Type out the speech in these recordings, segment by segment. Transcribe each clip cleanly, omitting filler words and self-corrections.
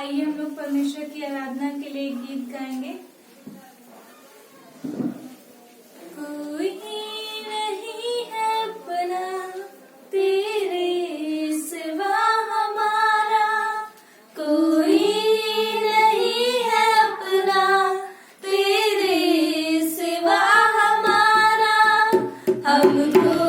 आइए हम लोग परमेश्वर की आराधना के लिए एक गीत गाएंगे। कोई नहीं है अपना तेरे सिवा हमारा, कोई नहीं है अपना तेरे सिवा हमारा। हमको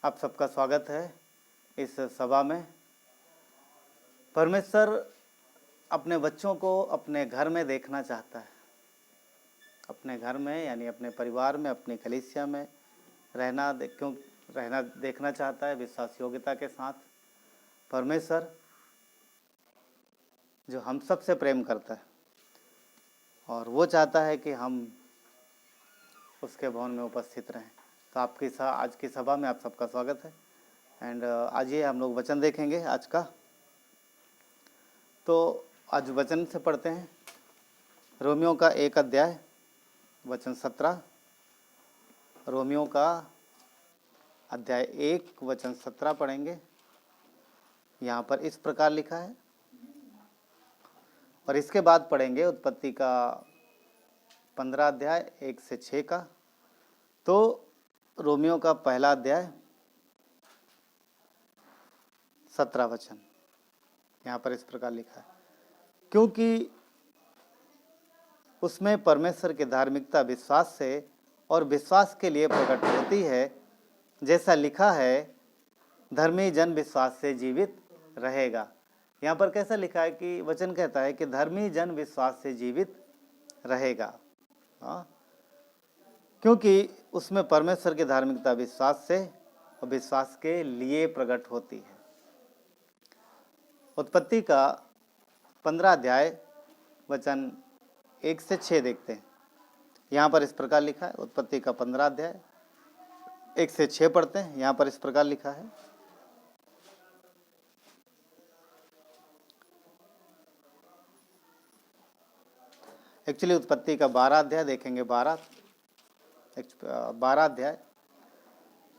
आप सबका स्वागत है इस सभा में। परमेश्वर अपने बच्चों को अपने घर में देखना चाहता है, अपने घर में यानी अपने परिवार में, अपनी कलीसिया में रहना देखना चाहता है विश्वास योग्यता के साथ। परमेश्वर जो हम सब से प्रेम करता है और वो चाहता है कि हम उसके भवन में उपस्थित रहें। तो आज की सभा में आप सबका स्वागत है। एंड आज ये हम लोग वचन देखेंगे आज का। तो आज वचन से पढ़ते हैं रोमियो का 1 अध्याय वचन 17। रोमियो का अध्याय 1 वचन 17 पढ़ेंगे। यहाँ पर इस प्रकार लिखा है और इसके बाद पढ़ेंगे उत्पत्ति का 15 अध्याय 1 से 6 का। तो रोमियो का पहला अध्याय 17 वचन यहाँ पर इस प्रकार लिखा है, क्योंकि उसमें परमेश्वर की धार्मिकता विश्वास से और विश्वास के लिए प्रकट होती है, जैसा लिखा है, धर्मी जन विश्वास से जीवित रहेगा। यहाँ पर कैसा लिखा है कि वचन कहता है कि धर्मी जन विश्वास से जीवित रहेगा। हाँ, क्योंकि उसमें परमेश्वर की धार्मिकता विश्वास से और विश्वास के लिए प्रकट होती है। उत्पत्ति का 15 अध्याय वचन 1 से 6 देखते हैं। यहाँ पर इस प्रकार लिखा है, उत्पत्ति का 15 अध्याय 1 से 6 पढ़ते हैं। यहाँ पर इस प्रकार लिखा है, एक्चुअली उत्पत्ति का 12 अध्याय देखेंगे, 12 अध्याय।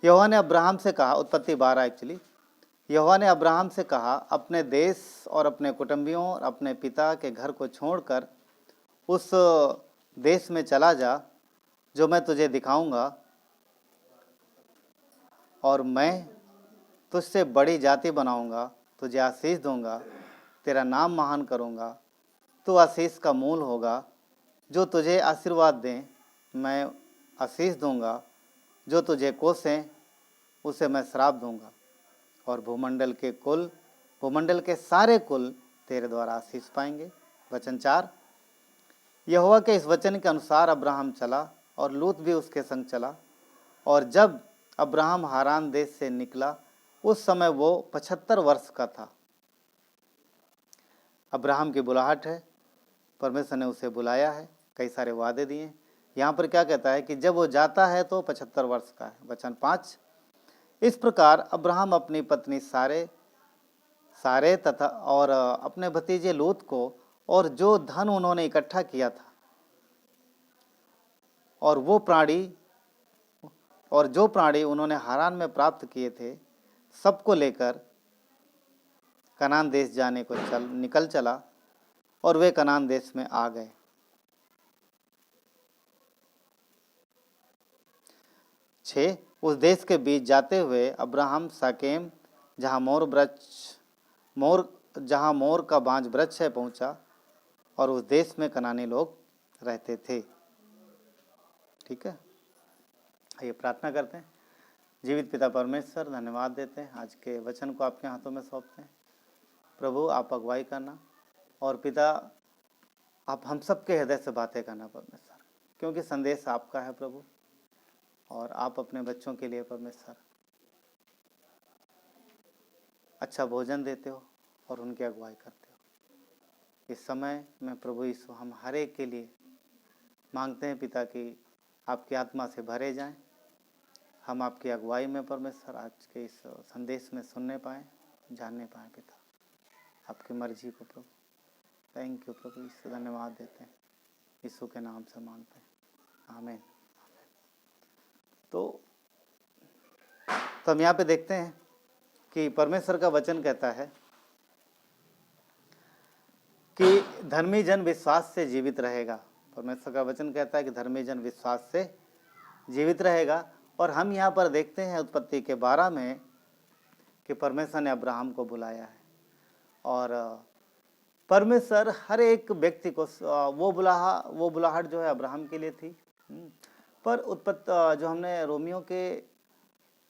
यहोवा ने अब्राहम से कहा, उत्पत्ति 12 एक्चुअली, यहोवा ने अब्राहम से कहा, अपने देश और अपने कुटुंबियों और अपने पिता के घर को छोड़कर उस देश में चला जा जो मैं तुझे दिखाऊंगा, और मैं तुझसे बड़ी जाति बनाऊंगा, तुझे आशीष दूंगा, तेरा नाम महान करूंगा, तू आशीष का मूल होगा। जो तुझे आशीर्वाद दें मैं आशीष दूंगा, जो तुझे कोसें उसे मैं श्राप दूंगा, और भूमंडल के सारे कुल तेरे द्वारा आशीष पाएंगे। वचन 4, यहोवा के इस वचन के अनुसार अब्राहम चला और लूत भी उसके संग चला। और जब अब्राहम हारान देश से निकला उस समय वो 75 वर्ष का था। अब्राहम की बुलाहट है, परमेश्वर ने उसे बुलाया है, कई सारे वादे दिए। यहाँ पर क्या कहता है कि जब वो जाता है तो 75 वर्ष का है। वचन 5, इस प्रकार अब्राहम अपनी पत्नी सारे तथा और अपने भतीजे लूत को और जो धन उन्होंने इकट्ठा किया था और जो प्राणी उन्होंने हारान में प्राप्त किए थे, सबको लेकर कनान देश जाने को निकल चला, और वे कनान देश में आ गए। 6, उस देश के बीच जाते हुए अब्राहम साकेम जहाँ मोर का बांज वृक्ष है पहुंचा, और उस देश में कनानी लोग रहते थे। ठीक है, आइए प्रार्थना करते हैं। जीवित पिता परमेश्वर, धन्यवाद देते हैं, आज के वचन को आपके हाथों में सौंपते हैं। प्रभु आप अगुवाई करना, और पिता आप हम सब के हृदय से बातें करना परमेश्वर, क्योंकि संदेश आपका है प्रभु, और आप अपने बच्चों के लिए परमेश्वर अच्छा भोजन देते हो और उनकी अगुवाई करते हो। इस समय में प्रभु यीशु हम हर एक के लिए मांगते हैं पिता कि आपकी आत्मा से भरे जाएं, हम आपकी अगुवाई में परमेश्वर आज के इस संदेश में सुनने पाएँ, जानने पाएँ पिता आपकी मर्जी को प्रभु। थैंक यू प्रभु यीशु, धन्यवाद देते हैं, यीशु के नाम से मांगते हैं, आमीन। तो हम यहाँ पे देखते हैं कि परमेश्वर का वचन कहता है कि धर्मी जन विश्वास से जीवित रहेगा। परमेश्वर का वचन कहता है कि धर्मी जन विश्वास से जीवित रहेगा। और हम यहाँ पर देखते हैं उत्पत्ति के 12 में कि परमेश्वर ने अब्राहम को बुलाया है, और परमेश्वर हर एक व्यक्ति को वो बुलाहट जो है अब्राहम के लिए थी। पर जो हमने रोमियो के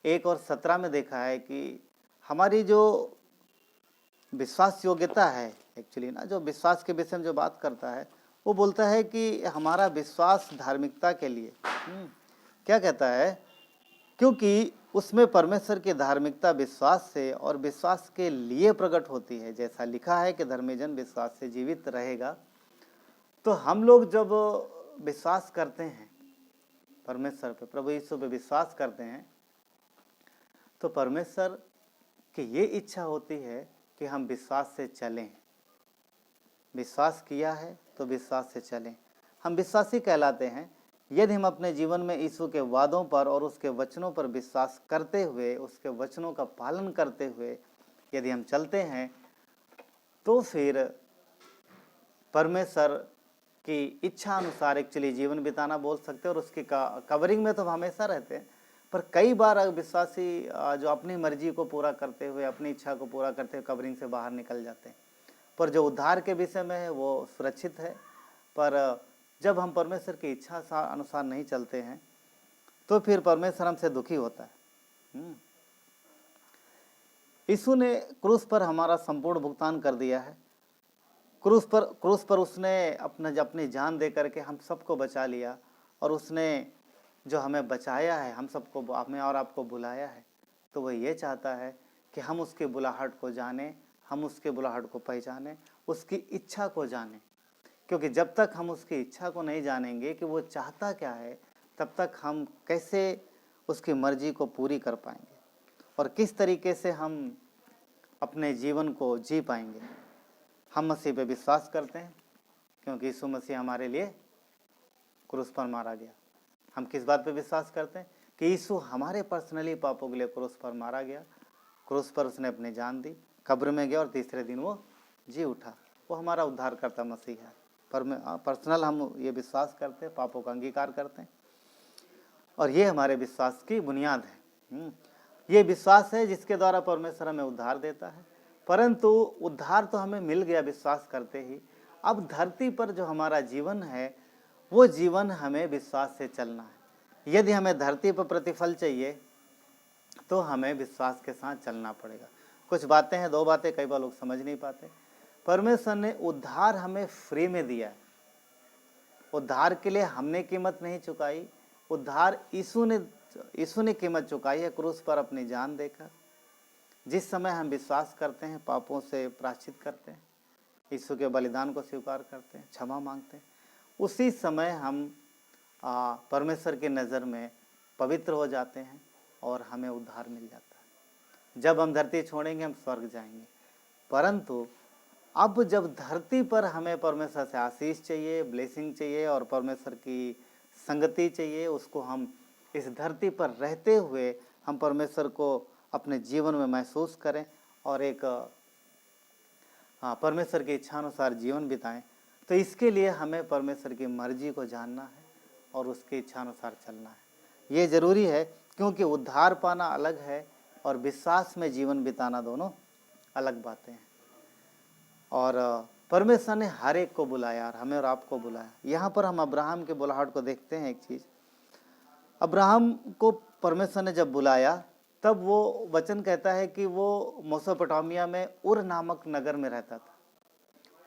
1 और 17 में देखा है कि हमारी जो विश्वास योग्यता है, एक्चुअली ना, जो विश्वास के विषय में जो बात करता है वो बोलता है कि हमारा विश्वास धार्मिकता के लिए क्या कहता है, क्योंकि उसमें परमेश्वर की धार्मिकता विश्वास से और विश्वास के लिए प्रकट होती है, जैसा लिखा है कि धर्मी जन विश्वास से जीवित रहेगा। तो हम लोग जब विश्वास करते हैं परमेश्वर पे, प्रभु यीशु पे विश्वास करते हैं, तो परमेश्वर की ये इच्छा होती है कि हम विश्वास से चलें। विश्वास किया है तो विश्वास से चलें। हम विश्वासी कहलाते हैं यदि हम अपने जीवन में यीशु के वादों पर और उसके वचनों पर विश्वास करते हुए, उसके वचनों का पालन करते हुए यदि हम चलते हैं, तो फिर परमेश्वर कि इच्छा अनुसार एक्चुअली जीवन बिताना बोल सकते हैं, और उसकी कवरिंग में तो हम हमेशा रहते हैं, पर कई बार विश्वासी जो अपनी मर्जी को पूरा करते हुए, अपनी इच्छा को पूरा करते हुए कवरिंग से बाहर निकल जाते हैं। पर जो उद्धार के विषय में है वो सुरक्षित है, पर जब हम परमेश्वर की इच्छा अनुसार नहीं चलते हैं तो फिर परमेश्वर हमसे दुखी होता है। यीशु ने क्रूस पर हमारा संपूर्ण भुगतान कर दिया है। क्रूस पर उसने अपनी जान दे करके हम सबको बचा लिया, और उसने जो हमें बचाया है, हम सबको, हमें और आपको बुलाया है, तो वह ये चाहता है कि हम उसके बुलाहट को जानें, हम उसके बुलाहट को पहचानें, उसकी इच्छा को जानें। क्योंकि जब तक हम उसकी इच्छा को नहीं जानेंगे कि वो चाहता क्या है, तब तक हम कैसे उसकी मर्जी को पूरी कर पाएंगे और किस तरीके से हम अपने जीवन को जी पाएंगे। हम मसीह पे विश्वास करते हैं क्योंकि यीशु मसीह हमारे लिए क्रूस पर मारा गया। हम किस बात पे विश्वास करते हैं कि यीशु हमारे पर्सनली पापों के लिए क्रूस पर मारा गया, क्रूस पर उसने अपनी जान दी, कब्र में गया और तीसरे दिन वो जी उठा। वो हमारा उद्धारकर्ता मसीह है। पर्सनल हम ये विश्वास करते हैं, पापों का अंगीकार करते हैं, और ये हमारे विश्वास की बुनियाद है। ये विश्वास है जिसके द्वारा परमेश्वर हमें उद्धार देता है। परंतु उद्धार तो हमें मिल गया विश्वास करते ही। अब धरती पर जो हमारा जीवन है वो जीवन हमें विश्वास से चलना है। यदि हमें धरती पर प्रतिफल चाहिए तो हमें विश्वास के साथ चलना पड़ेगा। कुछ बातें हैं, दो बातें कई बार लोग समझ नहीं पाते। परमेश्वर ने उद्धार हमें फ्री में दिया है। उद्धार के लिए हमने कीमत नहीं चुकाई, उद्धार यीशु ने कीमत चुकाई है क्रूस पर अपनी जान देकर। जिस समय हम विश्वास करते हैं, पापों से प्रायश्चित करते हैं, यीशु के बलिदान को स्वीकार करते हैं, क्षमा मांगते हैं, उसी समय हम परमेश्वर की नज़र में पवित्र हो जाते हैं और हमें उद्धार मिल जाता है। जब हम धरती छोड़ेंगे हम स्वर्ग जाएंगे। परंतु अब जब धरती पर हमें परमेश्वर से आशीष चाहिए, ब्लेसिंग चाहिए और परमेश्वर की संगति चाहिए, उसको हम इस धरती पर रहते हुए हम परमेश्वर को अपने जीवन में महसूस करें और एक परमेश्वर की इच्छा अनुसार जीवन बिताएं, तो इसके लिए हमें परमेश्वर की मर्जी को जानना है और उसकी इच्छा अनुसार चलना है। ये ज़रूरी है क्योंकि उद्धार पाना अलग है और विश्वास में जीवन बिताना दोनों अलग बातें हैं। और परमेश्वर ने हर एक को बुलाया और हमें और आपको बुलाया। यहाँ पर हम अब्राहम के बुलाहट को देखते हैं। एक चीज़, अब्राहम को परमेश्वर ने जब बुलाया तब वो वचन कहता है कि वो मेसोपोटामिया में उर नामक नगर में रहता था।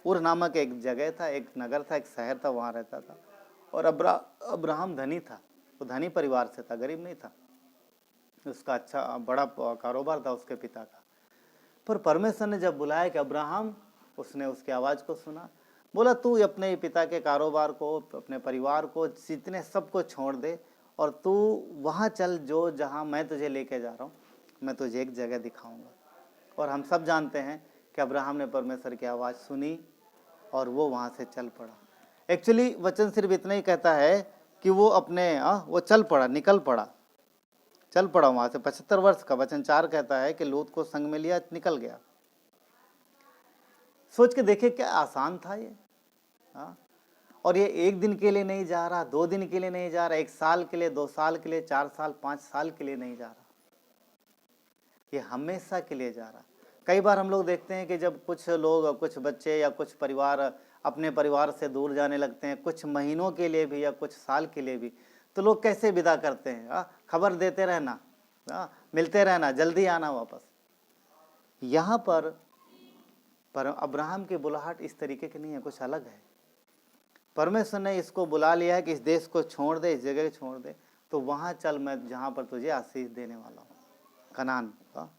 उर नामक एक जगह था, एक नगर था, एक शहर था, वहाँ रहता था। और अब्राहम धनी था, वो धनी परिवार से था, गरीब नहीं था। उसका अच्छा बड़ा कारोबार था उसके पिता का। पर परमेश्वर ने जब बुलाया कि अब्राहम, उसने उसकी आवाज़ को सुना, बोला तू अपने पिता के कारोबार को, अपने परिवार को, जितने सबको छोड़ दे और तू वहाँ चल जो जहाँ मैं तुझे लेके जा रहा हूँ, मैं तुझे एक जगह दिखाऊंगा। और हम सब जानते हैं कि अब्राहम ने परमेश्वर की आवाज़ सुनी और वो वहाँ से चल पड़ा। एक्चुअली वचन सिर्फ इतना ही कहता है कि वो वो चल पड़ा, निकल पड़ा, चल पड़ा वहाँ से। 75 वर्ष का, वचन 4 कहता है कि लूत को संग में लिया, निकल गया। सोच के देखिए क्या आसान था ये। और ये एक दिन के लिए नहीं जा रहा, 2 दिन के लिए नहीं जा रहा, 1 साल के लिए, 2 साल के लिए, 4 साल, 5 साल के लिए नहीं जा रहा, ये हमेशा के लिए जा रहा। कई बार हम लोग देखते हैं कि जब कुछ लोग, कुछ बच्चे या कुछ परिवार अपने परिवार से दूर जाने लगते हैं, कुछ महीनों के लिए भी या कुछ साल के लिए भी, तो लोग कैसे विदा करते हैं? खबर देते रहना, मिलते रहना, जल्दी आना वापस। यहाँ पर अब्राहम की बुलाहट इस तरीके की नहीं है, कुछ अलग है। परमेश्वर ने इसको बुला लिया है कि इस देश को छोड़ दे, इस जगह छोड़ दे, तो वहाँ चल, मैं जहाँ पर तुझे आशीष देने वाला हूँ।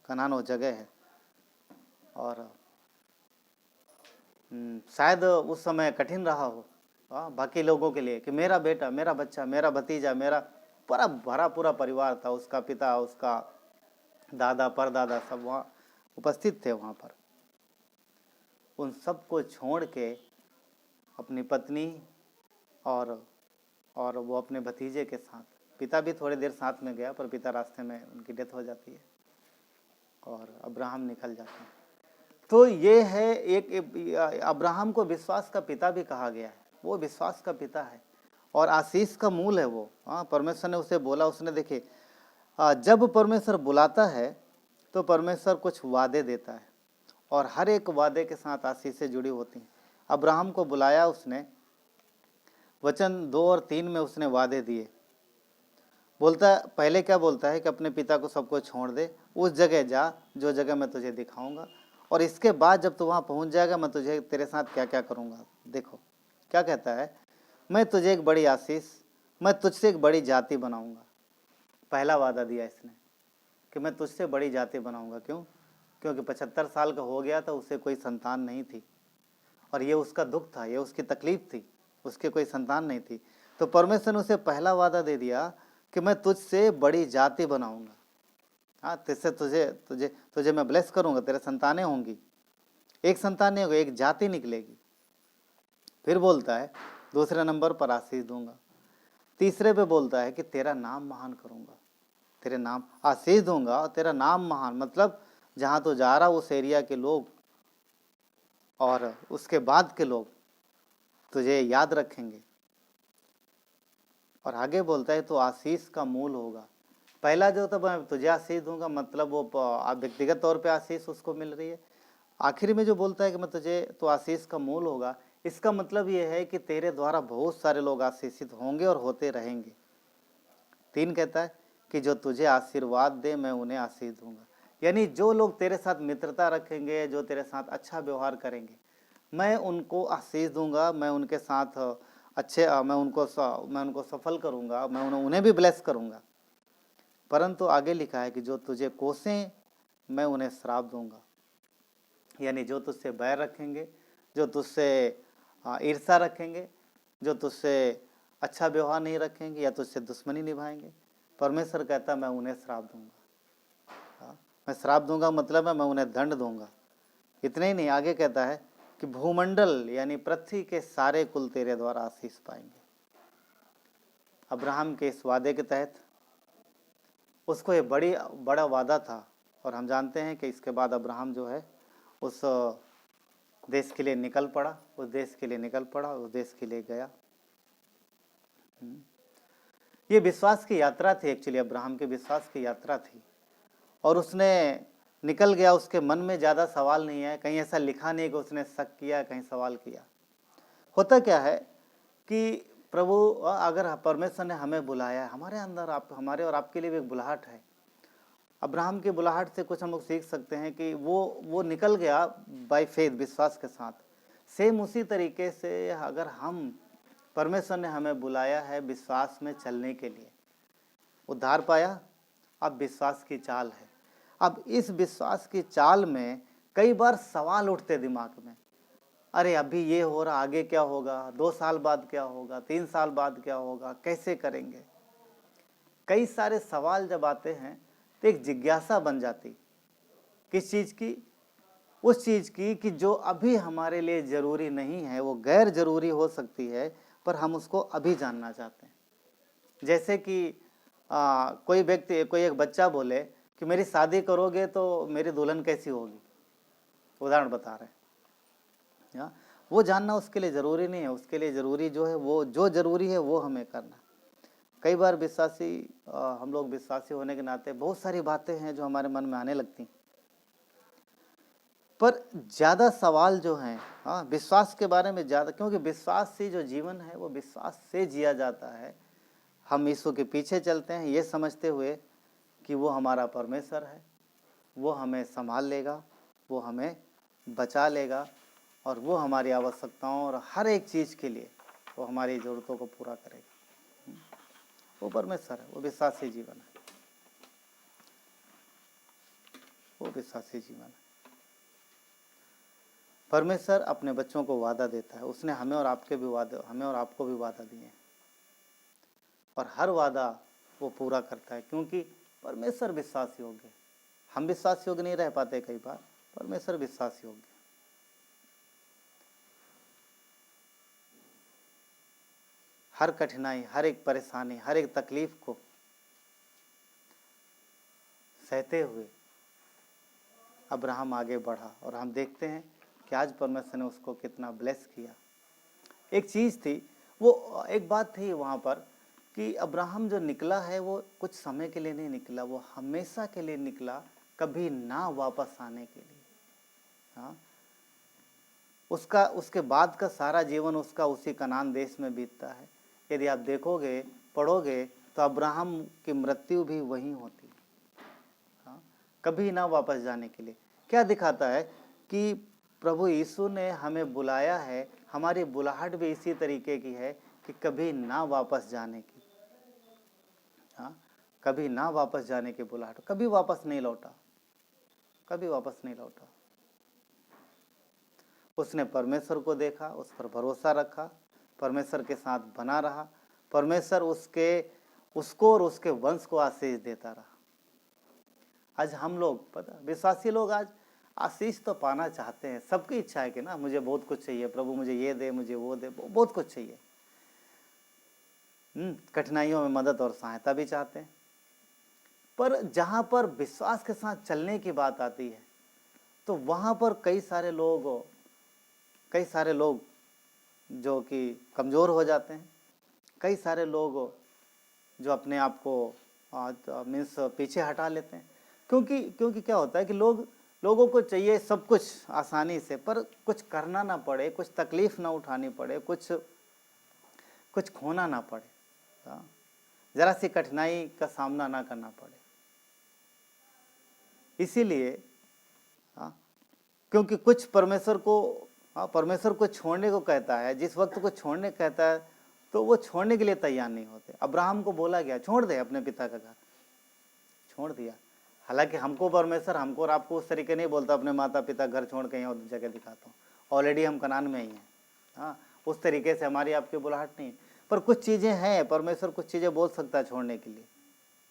कनान वो जगह है। और शायद उस समय कठिन रहा हो बाकी लोगों के लिए कि मेरा बेटा, मेरा बच्चा, मेरा भतीजा, मेरा भरा पूरा परिवार था, उसका पिता, उसका दादा, परदादा सब वहाँ उपस्थित थे। वहाँ पर उन सब को छोड़ के अपनी पत्नी और वो अपने भतीजे के साथ, पिता भी थोड़ी देर साथ में गया पर पिता रास्ते में उनकी डेथ हो जाती है और अब्राहम निकल जाते हैं। तो ये है एक अब्राहम को विश्वास का पिता भी कहा गया है। वो विश्वास का पिता है और आशीष का मूल है वो। हाँ, परमेश्वर ने उसे बोला, उसने देखे जब परमेश्वर बुलाता है तो परमेश्वर कुछ वादे देता है और हर एक वादे के साथ आशीषें जुड़ी होती हैं। अब्राहम को बुलाया उसने, वचन 2 और 3 में उसने वादे दिए। बोलता पहले क्या बोलता है कि अपने पिता को सबको छोड़ दे, उस जगह जा जो जगह मैं तुझे दिखाऊंगा, और इसके बाद जब तू वहाँ पहुँच जाएगा मैं तुझे तेरे साथ क्या क्या करूँगा। देखो क्या कहता है, मैं तुझे एक बड़ी आशीष, मैं तुझसे एक बड़ी जाति बनाऊंगा। पहला वादा दिया इसने कि मैं तुझसे बड़ी जाति बनाऊंगा। क्यों? क्योंकि 75 साल का हो गया था, उसे कोई संतान नहीं थी और ये उसका दुख था, ये उसकी तकलीफ थी, उसके कोई संतान नहीं थी। तो परमेश्वर ने उसे पहला वादा दे दिया कि मैं तुझसे बड़ी जाति बनाऊंगा। हाँ, तुझसे तुझे तुझे तुझे मैं ब्लेस करूंगा, तेरे संतानें होंगी, एक संतान नहीं होगी, एक जाति निकलेगी। फिर बोलता है दूसरे नंबर पर आशीष दूंगा। तीसरे पे बोलता है कि तेरा नाम महान करूंगा, तेरे नाम आशीष दूंगा और तेरा नाम महान, मतलब जहां तो जा रहा उस एरिया के लोग और उसके बाद के लोग तुझे याद रखेंगे। और आगे बोलता है तो आशीष का मूल होगा। पहला जो तो मैं तुझे आशीष दूंगा, मतलब वो व्यक्तिगत तौर पे आशीष उसको मिल रही है। आखिर में जो बोलता है कि मैं तुझे तो आशीष का मूल होगा, इसका मतलब ये है कि तेरे द्वारा बहुत सारे लोग आशीषित होंगे और होते रहेंगे। 3 कहता है कि जो तुझे आशीर्वाद दे मैं उन्हें आशीष दूंगा, यानी जो लोग तेरे साथ मित्रता रखेंगे, जो तेरे साथ अच्छा व्यवहार करेंगे, मैं उनको आशीष दूंगा, मैं उनके साथ मैं उनको सफल करूंगा, मैं उन्हें भी ब्लेस करूंगा। परंतु आगे लिखा है कि जो तुझे कोसें मैं उन्हें श्राप दूंगा, यानी जो तुझसे बैर रखेंगे, जो तुझसे ईर्ष्या रखेंगे, जो तुझसे अच्छा व्यवहार नहीं रखेंगे या तुझसे दुश्मनी निभाएंगे, परमेश्वर कहता मैं उन्हें श्राप दूंगा। मैं श्राप दूंगा मतलब है मैं उन्हें दंड दूंगा। इतने ही नहीं, आगे कहता है कि भूमंडल यानी पृथ्वी के सारे कुल तेरे द्वारा आशीष पाएंगे। अब्राहम के इस वादे के तहत उसको ये बड़ा वादा था और हम जानते हैं कि इसके बाद अब्राहम जो है उस देश के लिए निकल पड़ा, उस देश के लिए गया। ये विश्वास की यात्रा थी, एक्चुअली अब्राहम के विश्वास की यात्रा थी और उसने निकल गया। उसके मन में ज़्यादा सवाल नहीं है, कहीं ऐसा लिखा नहीं कि उसने शक किया, कहीं सवाल किया। होता क्या है कि प्रभु अगर परमेश्वर ने हमें बुलाया है, हमारे अंदर हमारे और आपके लिए भी एक बुलाहट है। अब्राहम की बुलाहट से कुछ हम लोग सीख सकते हैं कि वो निकल गया बाय फेथ, विश्वास के साथ। सेम उसी तरीके से अगर हम परमेश्वर ने हमें बुलाया है विश्वास में चलने के लिए, उद्धार पाया, अब विश्वास की चाल है। अब इस विश्वास की चाल में कई बार सवाल उठते दिमाग में, अरे अभी ये हो रहा, आगे क्या होगा, 2 साल बाद क्या होगा, 3 साल बाद क्या होगा, कैसे करेंगे। कई सारे सवाल जब आते हैं तो एक जिज्ञासा बन जाती, किस चीज़ की? उस चीज़ की कि जो अभी हमारे लिए ज़रूरी नहीं है, वो गैर ज़रूरी हो सकती है पर हम उसको अभी जानना चाहते हैं। जैसे कि कोई व्यक्ति, कोई एक बच्चा बोले कि मेरी शादी करोगे तो मेरी दुल्हन कैसी होगी, उदाहरण बता रहे हैं। वो जानना उसके लिए ज़रूरी नहीं है, उसके लिए ज़रूरी जो है वो जो ज़रूरी है वो हमें करना। कई बार हम लोग विश्वासी होने के नाते बहुत सारी बातें हैं जो हमारे मन में आने लगती, पर ज़्यादा सवाल जो हैं विश्वास के बारे में ज़्यादा, क्योंकि विश्वास से जो जीवन है वो विश्वास से जिया जाता है। हम यीशु के पीछे चलते हैं ये समझते हुए कि वो हमारा परमेश्वर है, वो हमें संभाल लेगा, वो हमें बचा लेगा और वो हमारी आवश्यकताओं और हर एक चीज़ के लिए वो हमारी ज़रूरतों को पूरा करेगा। वो परमेश्वर है, वो विश्वासी जीवन है, वो विश्वासी जीवन है। परमेश्वर अपने बच्चों को वादा देता है, उसने हमें और आपको भी वादा दिए हैं और हर वादा वो पूरा करता है, क्योंकि परमेश्वर विश्वास योग्य है। हम विश्वास योग्य नहीं रह पाते कई बार, परमेश्वर विश्वास योग्य है। हर कठिनाई, हर एक परेशानी, हर एक तकलीफ को सहते हुए अब्राहम आगे बढ़ा और हम देखते हैं कि आज परमेश्वर ने उसको कितना ब्लेस किया। एक चीज़ थी, वो एक बात थी वहाँ पर कि अब्राहम जो निकला है वो कुछ समय के लिए नहीं निकला, वो हमेशा के लिए निकला, कभी ना वापस आने के लिए। हाँ, उसका उसके बाद का सारा जीवन उसका उसी कनान देश में बीतता है। यदि आप देखोगे, पढ़ोगे, तो अब्राहम की मृत्यु भी वहीं होती है। हाँ, कभी ना वापस जाने के लिए। क्या दिखाता है कि प्रभु यीशु ने हमें बुलाया है, हमारी बुलाहट भी इसी तरीके की है कि कभी ना वापस जाने की। हाँ, कभी ना वापस जाने की बुलाहट, कभी वापस नहीं लौटा, कभी वापस नहीं लौटा। उसने परमेश्वर को देखा, उस पर भरोसा रखा, परमेश्वर के साथ बना रहा, परमेश्वर उसको और उसके वंश को आशीष देता रहा। आज हम लोग, पता, विश्वासी लोग आज आशीष तो पाना चाहते हैं, सबकी इच्छा है कि ना मुझे बहुत कुछ चाहिए, प्रभु मुझे ये दे, मुझे वो दे, बहुत कुछ चाहिए। कठिनाइयों में मदद और सहायता भी चाहते हैं, पर जहाँ पर विश्वास के साथ चलने की बात आती है तो वहाँ पर कई सारे लोग जो कि कमज़ोर हो जाते हैं, कई सारे लोग जो अपने आप को मीन्स पीछे हटा लेते हैं। क्योंकि क्या होता है कि लोगों को चाहिए सब कुछ आसानी से, पर कुछ करना ना पड़े, कुछ तकलीफ़ ना उठानी पड़े, कुछ खोना ना पड़े, ज़रा सी कठिनाई का सामना ना करना पड़े। इसीलिए क्योंकि कुछ परमेश्वर को छोड़ने को कहता है, जिस वक्त को छोड़ने कहता है तो वो छोड़ने के लिए तैयार नहीं होते। अब्राहम को बोला गया छोड़ दे अपने पिता का घर, छोड़ दिया। हालांकि हमको परमेश्वर, हमको और आपको उस तरीके नहीं बोलता अपने माता पिता घर छोड़ के और जगह दिखाता हूँ, ऑलरेडी हम कनान में ही हैं। हाँ, उस तरीके से हमारी आपकी बुलाहट नहीं, पर कुछ चीज़ें हैं, परमेश्वर कुछ चीज़ें बोल सकता है छोड़ने के लिए।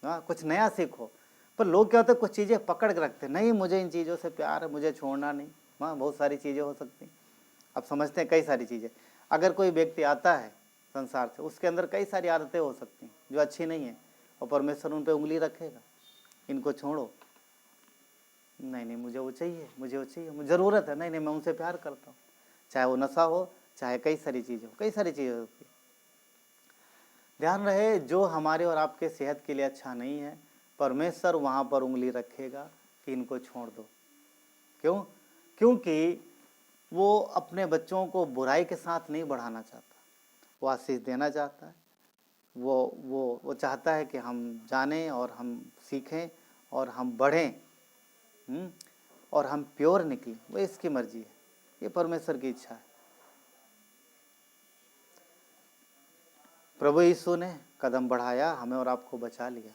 हाँ, कुछ नया सीखो। पर लोग क्या होते हैं, कुछ चीज़ें पकड़ के रखते, नहीं मुझे इन चीज़ों से प्यार है, मुझे छोड़ना नहीं। हाँ, बहुत सारी चीज़ें हो सकती, आप समझते हैं, कई सारी चीज़ें। अगर कोई व्यक्ति आता है संसार से, उसके अंदर कई सारी आदतें हो सकती हैं जो अच्छी नहीं है, और परमेश्वर उन पर उंगली रखेगा, इनको छोड़ो, नहीं मुझे वो चाहिए, मुझे ज़रूरत है, नहीं मैं उनसे प्यार करता हूँ, चाहे वो नशा हो, चाहे कई सारी चीज़ें हो, कई सारी चीज़ें होती है। ध्यान रहे, जो हमारे और आपके सेहत के लिए अच्छा नहीं है, परमेश्वर वहाँ पर उंगली रखेगा कि इनको छोड़ दो। क्यों? क्योंकि वो अपने बच्चों को बुराई के साथ नहीं बढ़ाना चाहता, वो आशीष देना चाहता है। वो चाहता है कि हम जानें और हम सीखें और हम बढ़ें, और हम प्योर निकलें। वो इसकी मर्जी है, ये परमेश्वर की इच्छा है। प्रभु यीशु ने कदम बढ़ाया, हमें और आपको बचा लिया,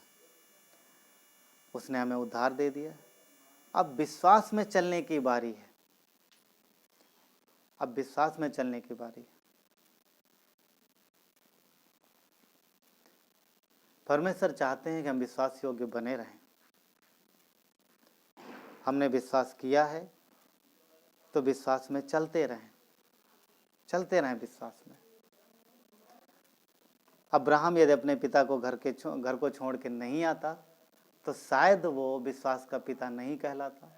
उसने हमें उद्धार दे दिया। अब विश्वास में चलने की बारी है, अब विश्वास में चलने की बारी है। परमेश्वर चाहते हैं कि हम विश्वास योग्य बने रहें। हमने विश्वास किया है तो विश्वास में चलते रहें विश्वास में। अब्राहम यदि अपने पिता को घर को छोड़ के नहीं आता तो शायद वो विश्वास का पिता नहीं कहलाता,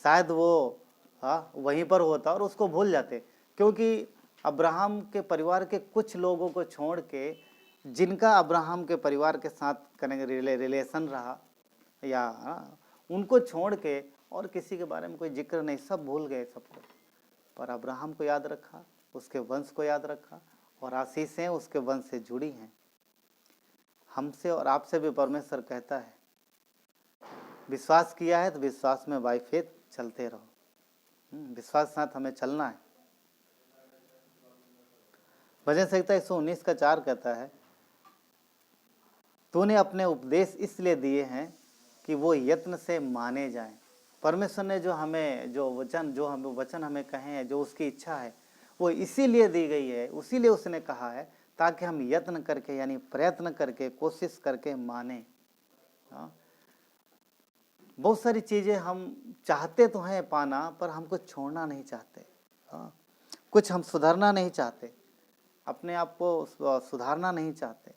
शायद वो वहीं पर होता और उसको भूल जाते। क्योंकि अब्राहम के परिवार के कुछ लोगों को छोड़ के, जिनका अब्राहम के परिवार के साथ रिलेशन रहा, या उनको छोड़ के और किसी के बारे में कोई जिक्र नहीं, सब भूल गए सबको। पर अब्राहम को याद रखा, उसके वंश को याद रखा, और आशीषें उसके वंश से जुड़ी हैं। हमसे और आपसे भी परमेश्वर कहता है, विश्वास किया है तो विश्वास में बाय फेथ चलते रहो। विश्वास के साथ हमें चलना है। भजन संहिता 119:4 कहता है, तूने अपने उपदेश इसलिए दिए हैं कि वो यत्न से माने जाएं। परमेश्वर ने जो वचन हमें कहे हैं, जो उसकी इच्छा है, वो इसीलिए दी गई है, उसीलिए उसने कहा है, ताकि हम यत्न करके, यानी प्रयत्न करके, कोशिश करके माने। बहुत सारी चीज़ें हम चाहते तो हैं पाना, पर हम कुछ छोड़ना नहीं चाहते, कुछ हम सुधारना नहीं चाहते, अपने आप को सुधारना नहीं चाहते।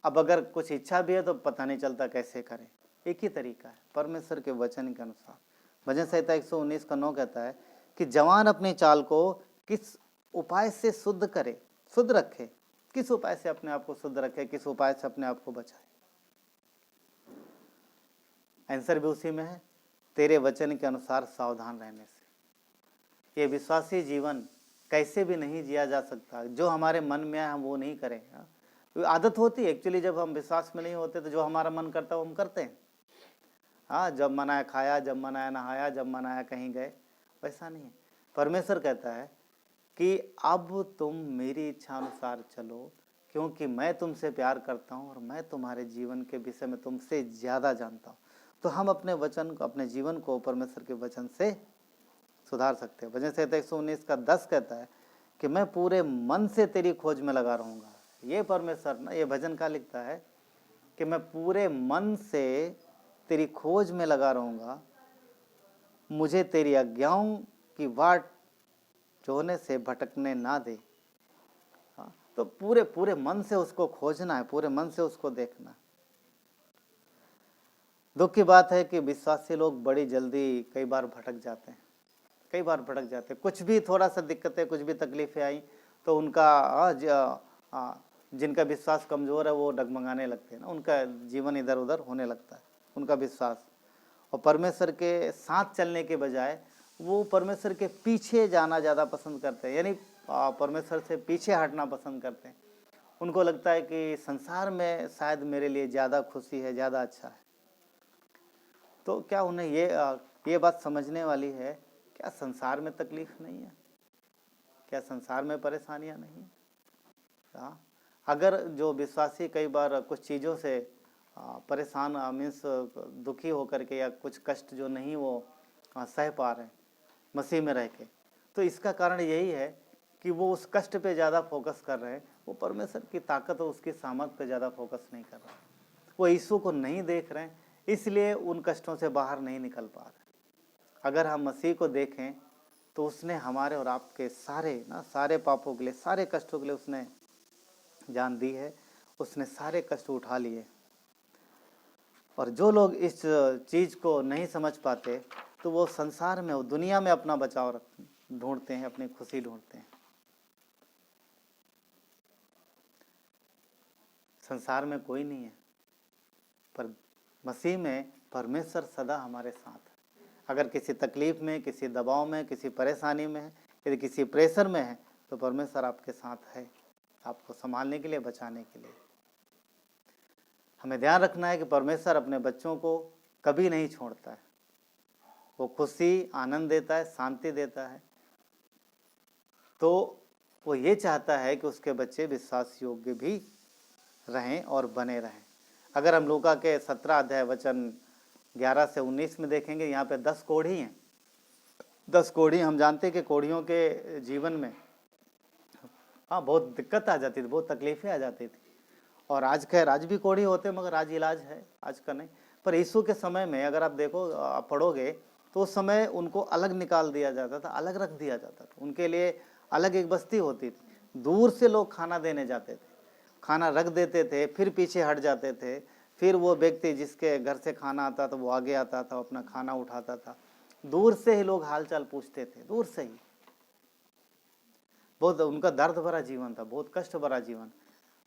अब अगर कुछ इच्छा भी है तो पता नहीं चलता कैसे करें। एक ही तरीका है, परमेश्वर के वचन के अनुसार। भजन संहिता 119:9 कहता है कि जवान अपनी चाल को किस उपाय से शुद्ध करे, शुद्ध रखे। किस उपाय से अपने आप को शुद्ध रखे, किस उपाय से अपने आप को बचाए? आंसर भी उसी में है, तेरे वचन के अनुसार सावधान रहने से। ये विश्वासी जीवन कैसे भी नहीं जिया जा सकता, जो हमारे मन में है हम वो नहीं करें। आदत होती है एक्चुअली, जब हम विश्वास में नहीं होते तो जो हमारा मन करता है वो हम करते हैं। हाँ, जब मन आया खाया, जब मन आया नहाया, जब मन आया कहीं गए, वैसा नहीं है। परमेश्वर कहता है कि अब तुम मेरी इच्छा अनुसार चलो, क्योंकि मैं तुमसे प्यार करता हूँ और मैं तुम्हारे जीवन के विषय में तुमसे ज़्यादा जानता हूँ। तो हम अपने वचन को, अपने जीवन को परमेश्वर के वचन से सुधार सकते हैं। भजन संहिता 119 का 10 कहता है कि मैं पूरे मन से तेरी खोज में लगा रहूँगा। ये परमेश्वर ना, ये भजन का लिखता है कि मैं पूरे मन से तेरी खोज में लगा रहूँगा, मुझे तेरी आज्ञाओं की बाट जोहने से भटकने ना दे। हाँ, तो पूरे पूरे मन से उसको खोजना है, पूरे मन से उसको देखना है। दुख की बात है कि विश्वासी लोग बड़ी जल्दी कई बार भटक जाते हैं, कई बार भटक जाते हैं। कुछ भी थोड़ा सा दिक्कतें, कुछ भी तकलीफें आई तो उनका जिनका विश्वास कमज़ोर है वो डगमगाने लगते हैं ना, उनका जीवन इधर उधर होने लगता है, उनका विश्वास। और परमेश्वर के साथ चलने के बजाय वो परमेश्वर के पीछे जाना ज़्यादा पसंद करते हैं, यानी परमेश्वर से पीछे हटना पसंद करते हैं। उनको लगता है कि संसार में शायद मेरे लिए ज़्यादा खुशी है, ज़्यादा अच्छा है। तो क्या उन्हें ये बात समझने वाली है, क्या संसार में तकलीफ नहीं है, क्या संसार में परेशानियां नहीं है? हाँ, अगर जो विश्वासी कई बार कुछ चीज़ों से परेशान मीन्स दुखी होकर के, या कुछ कष्ट जो नहीं वो सह पा रहे हैं मसीह में रह के, तो इसका कारण यही है कि वो उस कष्ट पे ज़्यादा फोकस कर रहे हैं, वो परमेश्वर की ताकत और उसकी सामर्थ पे ज़्यादा फोकस नहीं कर रहे हैं, वो यीशु को नहीं देख रहे हैं, इसलिए उन कष्टों से बाहर नहीं निकल पा रहे। अगर हम मसीह को देखें तो उसने हमारे और आपके सारे पापों के लिए, सारे कष्टों के लिए उसने जान दी है, उसने सारे कष्ट उठा लिए। और जो लोग इस चीज़ को नहीं समझ पाते तो वो संसार में, वो दुनिया में अपना बचाव ढूंढते हैं, अपनी खुशी ढूंढते हैं। संसार में कोई नहीं है, पर मसीह में परमेश्वर सदा हमारे साथ है। अगर किसी तकलीफ में, किसी दबाव में, किसी परेशानी में है, यदि किसी प्रेशर में है, तो परमेश्वर आपके साथ है, आपको संभालने के लिए, बचाने के लिए। हमें ध्यान रखना है कि परमेश्वर अपने बच्चों को कभी नहीं छोड़ता है। वो खुशी, आनंद देता है, शांति देता है, तो वो ये चाहता है कि उसके बच्चे विश्वास योग्य भी रहें और बने रहें। अगर हम लूका के 17 अध्याय वचन 11 से 19 में देखेंगे, यहाँ पे 10 कोढ़ी हैं। 10 कोढ़ी, हम जानते हैं कि कोढ़ियों के जीवन में बहुत दिक्कत आ जाती थी, बहुत तकलीफें आ जाती थी। और आज खैर आज भी कोढ़ी होते हैं, मगर आज इलाज है, आज का नहीं। पर यीशु के समय में अगर आप देखो, आप पढ़ोगे तो उस समय उनको अलग निकाल दिया जाता था, अलग रख दिया जाता था। उनके लिए अलग एक बस्ती होती थी, दूर से लोग खाना देने जाते थे, खाना रख देते थे, फिर पीछे हट जाते थे। फिर वो व्यक्ति जिसके घर से खाना आता था वो आगे आता था, अपना खाना उठाता था। दूर से ही लोग हालचाल पूछते थे, दूर से ही। बहुत उनका दर्द भरा जीवन था, बहुत कष्ट भरा जीवन।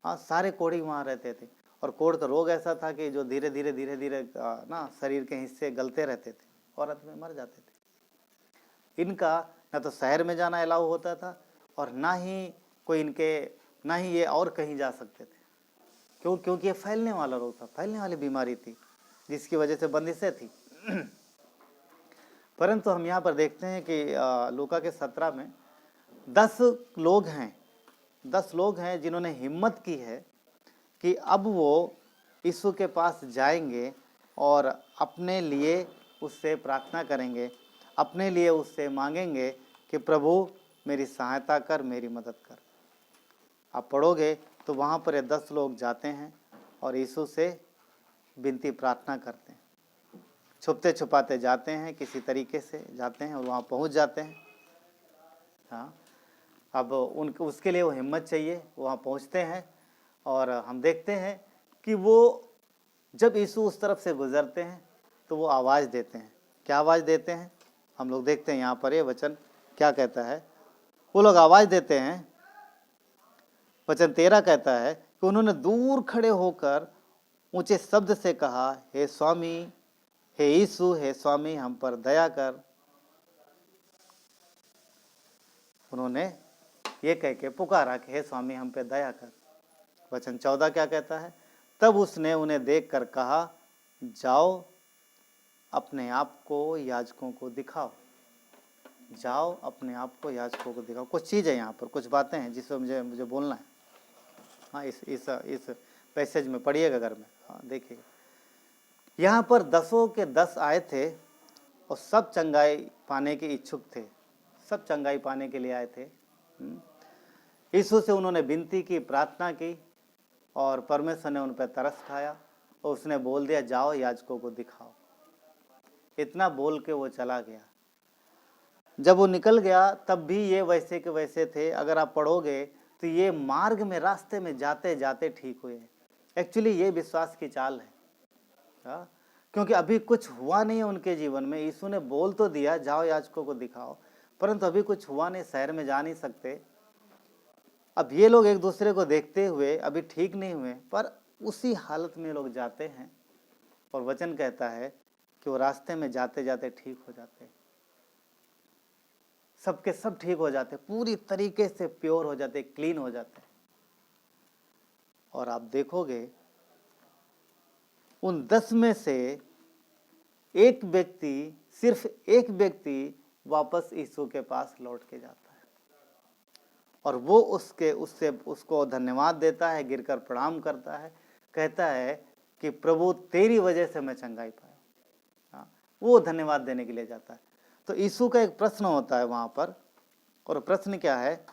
हाँ, सारे कोढ़ी वहाँ रहते थे। और कोढ़ का रोग ऐसा था कि जो धीरे धीरे ना शरीर के हिस्से गलते रहते थे, औरत में मर जाते थे। इनका ना तो शहर में जाना अलाउ होता था, और ना ही ये और कहीं जा सकते थे। क्योंकि ये फैलने वाला रोग था, फैलने वाली बीमारी थी, जिसकी वजह से बंदिशें थी। परंतु हम यहाँ पर देखते हैं कि लूका के 17 में 10 लोग हैं जिन्होंने हिम्मत की है कि अब वो यीशु के पास जाएंगे और अपने लिए उससे प्रार्थना करेंगे, अपने लिए उससे मांगेंगे कि प्रभु मेरी सहायता कर, मेरी मदद कर। आप पढ़ोगे तो वहाँ पर ये 10 लोग जाते हैं और यीशु से विनती प्रार्थना करते हैं, छुपते छुपाते जाते हैं, किसी तरीके से जाते हैं और वहाँ पहुँच जाते हैं। हाँ, अब उसके लिए वो हिम्मत चाहिए, वहाँ पहुँचते हैं। और हम देखते हैं कि वो जब यीशु उस तरफ से गुजरते हैं तो वो आवाज़ देते हैं। क्या आवाज़ देते हैं? हम लोग देखते हैं यहाँ पर ये वचन क्या कहता है। वो लोग आवाज देते हैं। वचन 13 कहता है कि उन्होंने दूर खड़े होकर ऊंचे शब्द से कहा, हे स्वामी, हे यीशु, हे स्वामी, हम पर दया कर। उन्होंने ये कह के पुकारा कि हे स्वामी, हम पे दया कर। वचन 14 क्या कहता है? तब उसने उन्हें देखकर कहा, जाओ अपने आप को याजकों को दिखाओ। जाओ अपने आप को याजकों को दिखाओ। कुछ चीज़ है यहाँ पर, कुछ बातें हैं जिसमें मुझे बोलना है। हाँ, इस पैसेज में पढ़िएगा घर में। हाँ, देखिए यहाँ पर 10 के 10 आए थे और सब चंगाई पाने के इच्छुक थे, सब चंगाई पाने के लिए आए थे। यीशु से उन्होंने विनती की, प्रार्थना की और परमेश्वर ने उन पर तरस खाया और उसने बोल दिया, जाओ याजकों को दिखाओ। इतना बोल के वो चला गया। जब वो निकल गया तब भी ये वैसे के वैसे थे। अगर आप पढ़ोगे तो ये मार्ग में, रास्ते में जाते जाते ठीक हुए। एक्चुअली ये विश्वास की चाल है। हाँ? क्योंकि अभी कुछ हुआ नहीं है उनके जीवन में। यीशु ने बोल तो दिया, जाओ याजकों को दिखाओ, परंतु अभी कुछ हुआ नहीं, शहर में जा नहीं सकते। अब ये लोग एक दूसरे को देखते हुए अभी ठीक नहीं हुए, पर उसी हालत में लोग जाते हैं और वचन कहता है कि वो रास्ते में जाते जाते ठीक हो जाते हैं। सबके सब ठीक हो जाते, पूरी तरीके से प्योर हो जाते, क्लीन हो जाते। और आप देखोगे उन 10 में से एक व्यक्ति, सिर्फ एक व्यक्ति वापस यीशु के पास लौट के जाता है और वो उसको धन्यवाद देता है, गिरकर प्रणाम करता है, कहता है कि प्रभु तेरी वजह से मैं चंगाई पाया। हाँ, वो धन्यवाद देने के लिए जाता है। तो यीशु का एक प्रश्न होता है वहां पर, और प्रश्न क्या है?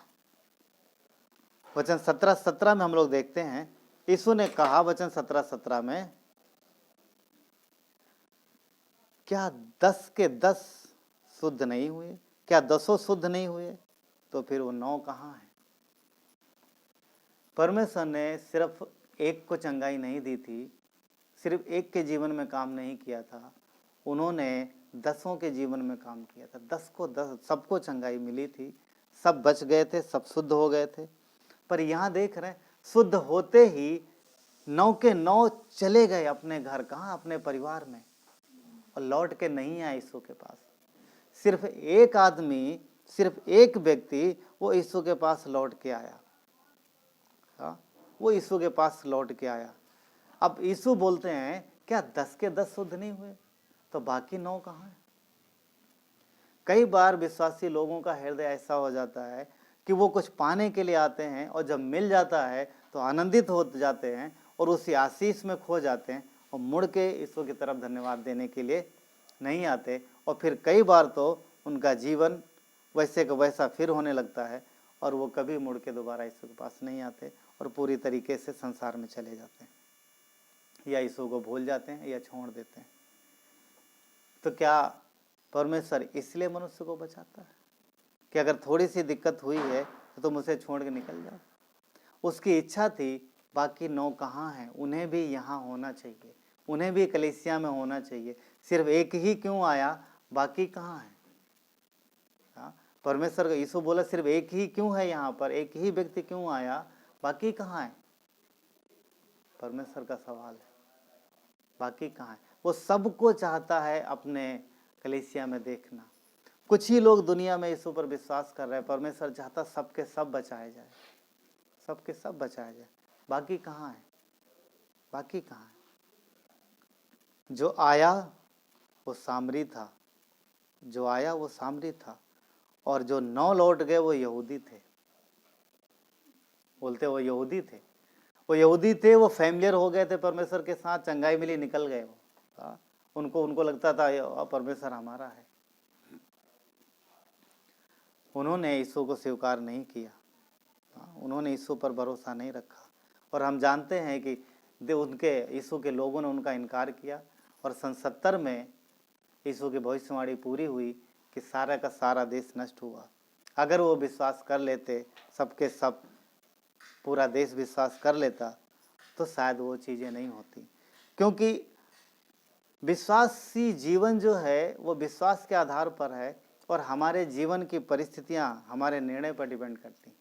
वचन 17 में हम लोग देखते हैं, यीशु ने कहा वचन 17 में, क्या 10 के 10 शुद्ध नहीं हुए? क्या 10 शुद्ध नहीं हुए? तो फिर वो 9 कहाँ है? परमेश्वर ने सिर्फ एक को चंगाई नहीं दी थी, सिर्फ एक के जीवन में काम नहीं किया था, उन्होंने 10 के जीवन में काम किया था। 10 को 10 सबको चंगाई मिली थी, सब बच गए थे, सब शुद्ध हो गए थे। पर यहाँ देख रहे हैं, शुद्ध होते ही 9 के 9 चले गए अपने घर। कहाँ? अपने परिवार में, और लौट के नहीं आए यीशु के पास। सिर्फ एक आदमी, सिर्फ एक व्यक्ति वो यीशु के पास लौट के आया। हाँ, वो यीशु के पास लौट के आया। अब यीशु बोलते हैं, क्या 10 के 10 शुद्ध नहीं हुए? तो बाकी 9 कहाँ है? कई बार विश्वासी लोगों का हृदय ऐसा हो जाता है कि वो कुछ पाने के लिए आते हैं और जब मिल जाता है तो आनंदित हो जाते हैं और उसी आशीष में खो जाते हैं और मुड़ के यीशु की तरफ धन्यवाद देने के लिए नहीं आते। और फिर कई बार तो उनका जीवन वैसे का वैसा फिर होने लगता है और वो कभी मुड़ के दोबारा यीशु के पास नहीं आते और पूरी तरीके से संसार में चले जाते हैं, या यीशु को भूल जाते हैं या छोड़ देते हैं। तो क्या परमेश्वर इसलिए मनुष्य को बचाता है कि अगर थोड़ी सी दिक्कत हुई है तो तुम उसे छोड़ के निकल जाओ? उसकी इच्छा थी, बाकी 9 कहाँ हैं? उन्हें भी यहाँ होना चाहिए, उन्हें भी कलीसिया में होना चाहिए। सिर्फ एक ही क्यों आया, बाकी कहाँ है? हाँ, परमेश्वर का यीशु बोला सिर्फ एक ही क्यों है यहाँ पर, एक ही व्यक्ति क्यों आया, बाकी कहाँ है? परमेश्वर का सवाल है, बाकी कहाँ है? वो सबको चाहता है अपने कलीसिया में देखना। कुछ ही लोग दुनिया में यीशु पर विश्वास कर रहे हैं। परमेश्वर चाहता सबके सब बचाए जाए, सबके सब बचाए जाए। बाकी कहाँ है? बाकी कहाँ है? जो आया वो सामरी था, जो आया वो सामरी था, और जो 9 लौट गए वो यहूदी थे। बोलते वो यहूदी थे, वो यहूदी थे, वो फैमिलियर हो गए थे परमेश्वर के साथ, चंगाई मिली, निकल गए वो। उनको लगता था परमेश्वर हमारा है। उन्होंने यीशु को स्वीकार नहीं किया, उन्होंने यीशु पर भरोसा नहीं रखा। और हम जानते हैं कि उनके यीशु के लोगों ने उनका इनकार किया और सन 70 में यीशु की भविष्यवाणी पूरी हुई कि सारा का सारा देश नष्ट हुआ। अगर वो विश्वास कर लेते, सबके सब पूरा देश विश्वास कर लेता, तो शायद वो चीज़ें नहीं होती। क्योंकि विश्वासी जीवन जो है वो विश्वास के आधार पर है और हमारे जीवन की परिस्थितियां हमारे निर्णय पर डिपेंड करती हैं।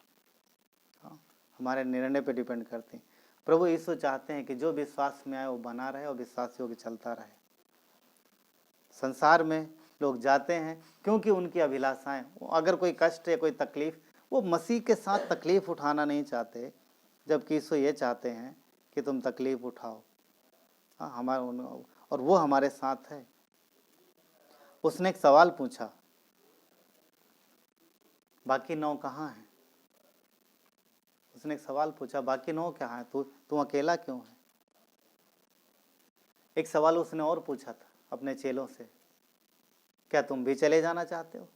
हाँ, हमारे निर्णय पर डिपेंड करती हैं। प्रभु यीशु चाहते हैं कि जो विश्वास में आए वो बना रहे और विश्वास योग्य चलता रहे। संसार में लोग जाते हैं क्योंकि उनकी अभिलाषाएं, अगर कोई कष्ट या कोई तकलीफ, वो मसीह के साथ तकलीफ उठाना नहीं चाहते, जबकि यीशु ये चाहते हैं कि तुम तकलीफ उठाओ। हाँ, और वो हमारे साथ है। उसने एक सवाल पूछा, बाकी 9 कहाँ हैं? उसने एक सवाल पूछा, बाकी 9 कहाँ हैं? तू अकेला क्यों है? एक सवाल उसने और पूछा था अपने चेलों से, क्या तुम भी चले जाना चाहते हो?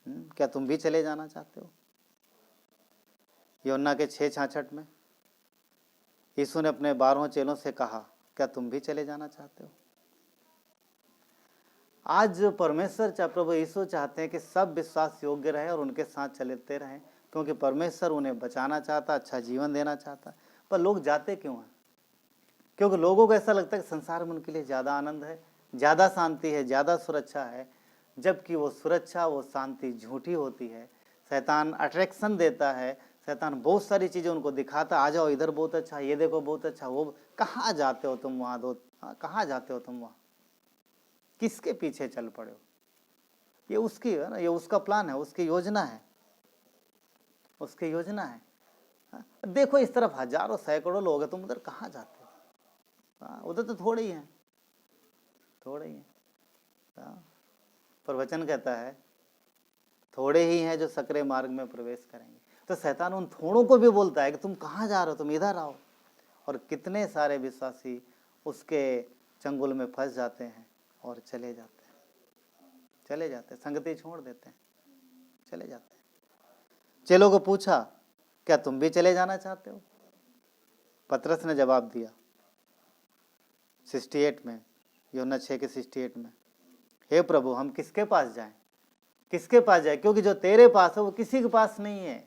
क्या तुम भी चले जाना चाहते हो? यूहन्ना के 6:66 में यीशु ने अपने 12 चेलों से कहा, क्या तुम भी चले जाना चाहते हो? आज परमेश्वर प्रभु यीशु चाहते हैं कि सब विश्वास योग्य रहे और उनके साथ चलते रहें, क्योंकि परमेश्वर उन्हें बचाना चाहता, अच्छा जीवन देना चाहता। पर लोग जाते क्यों हैं? क्योंकि लोगों को ऐसा लगता है कि संसार में उनके लिए ज़्यादा आनंद है, ज़्यादा शांति है, ज़्यादा सुरक्षा है, जबकि वो सुरक्षा, वो शांति झूठी होती है। शैतान अट्रैक्शन देता है, शैतान बहुत सारी चीज़ें उनको दिखाता, आ जाओ इधर बहुत अच्छा, ये देखो बहुत अच्छा, वो कहाँ जाते हो तुम वहाँ, कहाँ जाते हो तुम वहाँ? किसके पीछे चल पड़े हो? ये उसकी है ना, ये उसका प्लान है, उसकी योजना है, उसकी योजना है। देखो इस तरफ हजारों सैकड़ों लोग हैं, तुम उधर कहाँ जाते हो? उधर तो थोड़े ही हैं, थोड़े ही हैं। पर वचन कहता है थोड़े ही हैं जो सकरे मार्ग में प्रवेश करेंगे। तो शैतान उन थोड़ों को भी बोलता है कि तुम कहाँ जा रहे हो, तुम इधर आओ। और कितने सारे विश्वासी उसके चंगुल में फंस जाते हैं और चले जाते हैं, संगति छोड़ देते हैं, चले जाते हैं। चेलों को पूछा, क्या तुम भी चले जाना चाहते हो? पतरस ने जवाब दिया 68 में, यूहन्ना 6:68 में, हे प्रभु हम किसके पास जाएं? किसके पास जाए? क्योंकि जो तेरे पास है वो किसी के पास नहीं है।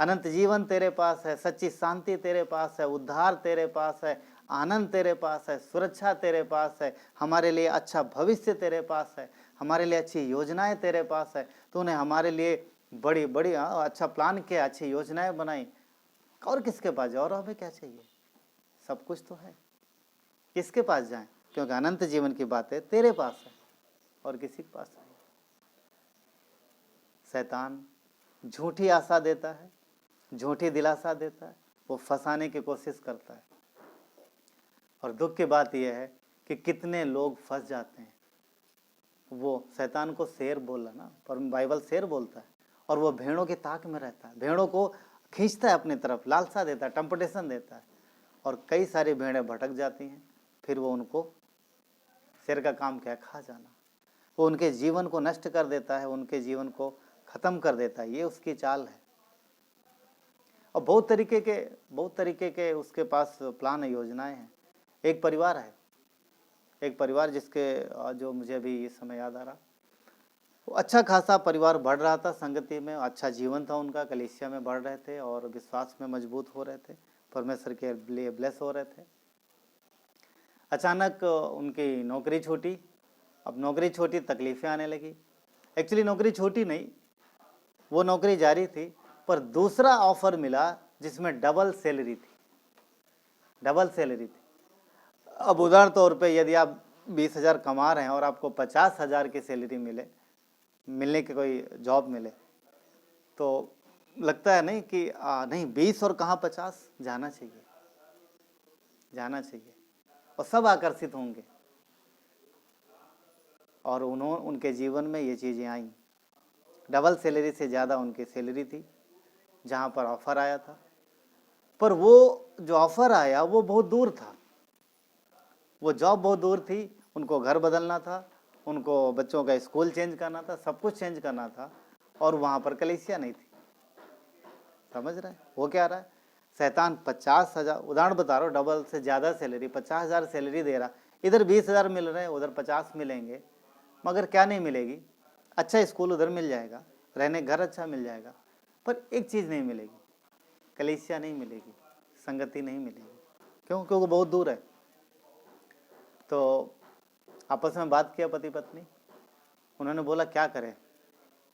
अनंत जीवन तेरे पास है, सच्ची शांति तेरे पास है, उद्धार तेरे पास है, आनंद तेरे पास है, सुरक्षा तेरे पास है, हमारे लिए अच्छा भविष्य तेरे पास है, हमारे लिए अच्छी योजनाएं तेरे पास है। तूने हमारे लिए बड़ी बड़ी अच्छा प्लान किया, अच्छी योजनाएं बनाई। और किसके पास जाए? और हमें क्या चाहिए? सब कुछ तो है। किसके पास जाएं? क्योंकि अनंत जीवन की बातें तेरे पास है और किसी के पास नहीं। शैतान झूठी आशा देता है, झूठी दिलासा देता है, वो फंसाने की कोशिश करता है। और दुख की बात यह है कि कितने लोग फंस जाते हैं। वो शैतान को शेर बोला ना, पर बाइबल शेर बोलता है, और वो भेड़ों की ताक में रहता है, भेड़ों को खींचता है अपनी तरफ, लालसा देता है, टेम्पटेशन देता है, और कई सारी भेड़ें भटक जाती हैं। फिर वो उनको, शेर का काम क्या है? खा जाना। वो उनके जीवन को नष्ट कर देता है, उनके जीवन को खत्म कर देता है। ये उसकी चाल है। और बहुत तरीके के उसके पास प्लान है, योजनाएं हैं। एक परिवार जिसके जो मुझे अभी इस समय याद आ रहा, वो अच्छा खासा परिवार बढ़ रहा था, संगति में अच्छा जीवन था उनका, कलीसिया में बढ़ रहे थे और विश्वास में मजबूत हो रहे थे, परमेश्वर के लिए ब्लेस हो रहे थे। अचानक उनकी नौकरी छूटी। अब नौकरी छोटी, तकलीफें आने लगी। एक्चुअली नौकरी छोटी नहीं, वो नौकरी जारी थी, पर दूसरा ऑफर मिला जिसमें डबल सैलरी थी। अब उदाहरण तौर पे यदि आप 20,000 कमा रहे हैं और आपको 50,000 की सैलरी मिलने की कोई जॉब मिले, तो लगता है नहीं कि नहीं 20 और कहाँ 50, जाना चाहिए। और सब आकर्षित होंगे। और उनके जीवन में ये चीज़ें आई। डबल सैलरी से ज़्यादा उनकी सैलरी थी जहाँ पर ऑफ़र आया था, पर वो जो ऑफ़र आया वो बहुत दूर था, वो जॉब बहुत दूर थी। उनको घर बदलना था, उनको बच्चों का स्कूल चेंज करना था, सब कुछ चेंज करना था, और वहाँ पर कलीसिया नहीं थी। समझ रहे हैं वो क्या रहा है? शैतान 50,000, उदाहरण बता रहा हूँ, डबल से ज़्यादा सैलरी, 50,000 सैलरी दे रहा, इधर 20,000 मिल रहे हैं, उधर 50 मिलेंगे, मगर क्या नहीं मिलेगी? अच्छा स्कूल उधर मिल जाएगा, रहने घर अच्छा मिल जाएगा, पर एक चीज़ नहीं मिलेगी, कलीसिया नहीं मिलेगी, संगति नहीं मिलेगी। क्यों? क्योंकि बहुत दूर है। तो आपस में बात किया पति पत्नी, उन्होंने बोला क्या करें,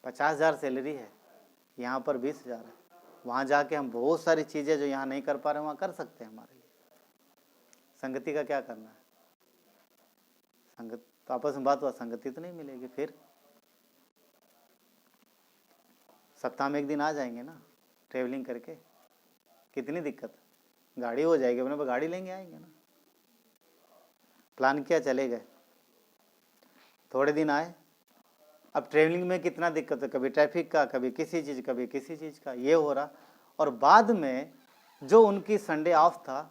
50,000 सैलरी है, यहाँ पर 20,000 है, वहाँ जाके हम बहुत सारी चीज़ें जो यहाँ नहीं कर पा रहे वहाँ कर सकते हैं हमारे लिए। संगति का क्या करना है, संगत तो आपस में बात हुआ, संगति तो नहीं मिलेगी। फिर सप्ताह में एक दिन आ जाएंगे ना ट्रेवलिंग करके, कितनी दिक्कत, गाड़ी हो जाएगी, अपने पर गाड़ी लेंगे आएंगे ना। प्लान किया, चले गए, थोड़े दिन आए। अब ट्रेवलिंग में कितना दिक्कत है, कभी ट्रैफिक का, कभी किसी चीज़, कभी किसी चीज़ का, ये हो रहा। और बाद में जो उनकी संडे ऑफ था